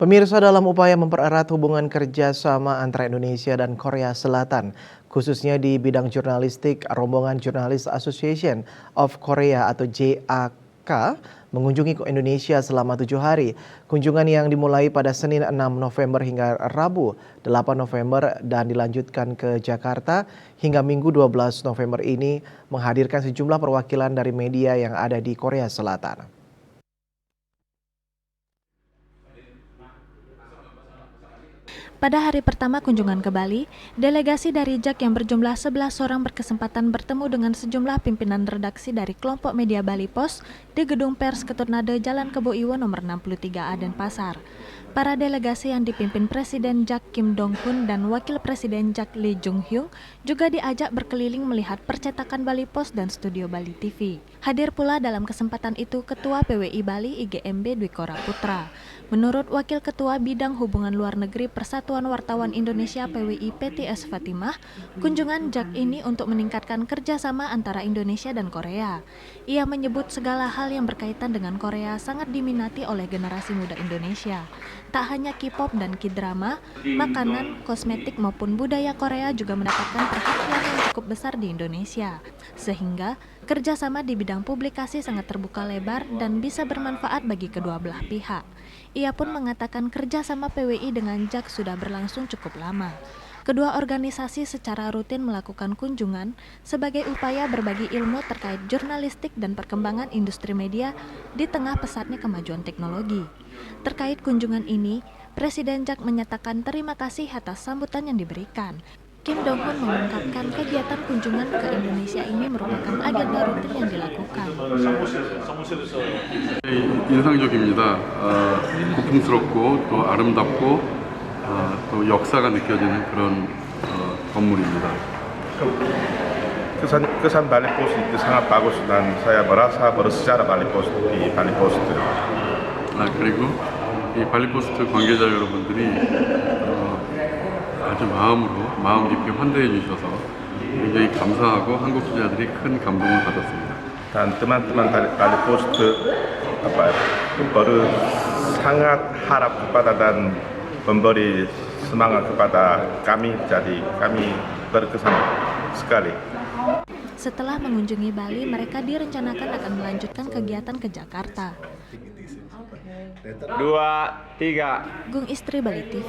Pemirsa, dalam upaya mempererat hubungan kerja sama antara Indonesia dan Korea Selatan, khususnya di bidang jurnalistik, rombongan Journalist Association of Korea atau JAK mengunjungi Indonesia selama 7 hari. Kunjungan yang dimulai pada Senin 6 November hingga Rabu 8 November dan dilanjutkan ke Jakarta hingga Minggu 12 November ini menghadirkan sejumlah perwakilan dari media yang ada di Korea Selatan. Pada hari pertama kunjungan ke Bali, delegasi dari JAK yang berjumlah 11 orang berkesempatan bertemu dengan sejumlah pimpinan redaksi dari kelompok media Bali Post di Gedung Pers Keturnade Jalan Kebo Iwo nomor 63A Denpasar. Para delegasi yang dipimpin Presiden JAK Kim Dong Hun dan Wakil Presiden JAK Lee Jung Hyung juga diajak berkeliling melihat percetakan Bali Post dan studio Bali TV. Hadir pula dalam kesempatan itu Ketua PWI Bali IGMB Dwi Kora Putra. Menurut Wakil Ketua Bidang Hubungan Luar Negeri Persatuan Wartawan Indonesia PWI PTS Fatimah, kunjungan JAK ini untuk meningkatkan kerjasama antara Indonesia dan Korea. Ia menyebut segala hal yang berkaitan dengan Korea sangat diminati oleh generasi muda Indonesia. Tak hanya K-pop dan K-drama, makanan, kosmetik maupun budaya Korea juga mendapatkan perhatian yang cukup besar di Indonesia. Sehingga kerjasama di bidang publikasi sangat terbuka lebar dan bisa bermanfaat bagi kedua belah pihak. Ia pun mengatakan kerjasama PWI dengan JAK sudah berlangsung cukup lama. Kedua organisasi secara rutin melakukan kunjungan sebagai upaya berbagi ilmu terkait jurnalistik dan perkembangan industri media di tengah pesatnya kemajuan teknologi. Terkait kunjungan ini, Presiden JAK menyatakan terima kasih atas sambutan yang diberikan. Kim Dong Hun mengungkapkan kegiatan kunjungan ke Indonesia ini merupakan agenda rutin yang dilakukan. 인상적입니다. 고풍스럽고 또 아름답고 또 역사가 느껴지는 그런 건물입니다. Kesan Bali Post itu sangat bagus dan saya merasa bersejarah Bali Post di Bali Post. 그리고 이 발리포스트 관계자 여러분들이 아주 마음 깊게 환대해 주셔서 굉장히 감사하고 한국 기자들이 큰 감동을 받았습니다. Dan teman-teman Bali Post baru sangat harap kepada dan memberi semangat kepada kami, jadi kami berkesan sekali. Setelah mengunjungi Bali, mereka direncanakan akan melanjutkan kegiatan ke Jakarta. 2, 3. Gung Istri, Bali TV.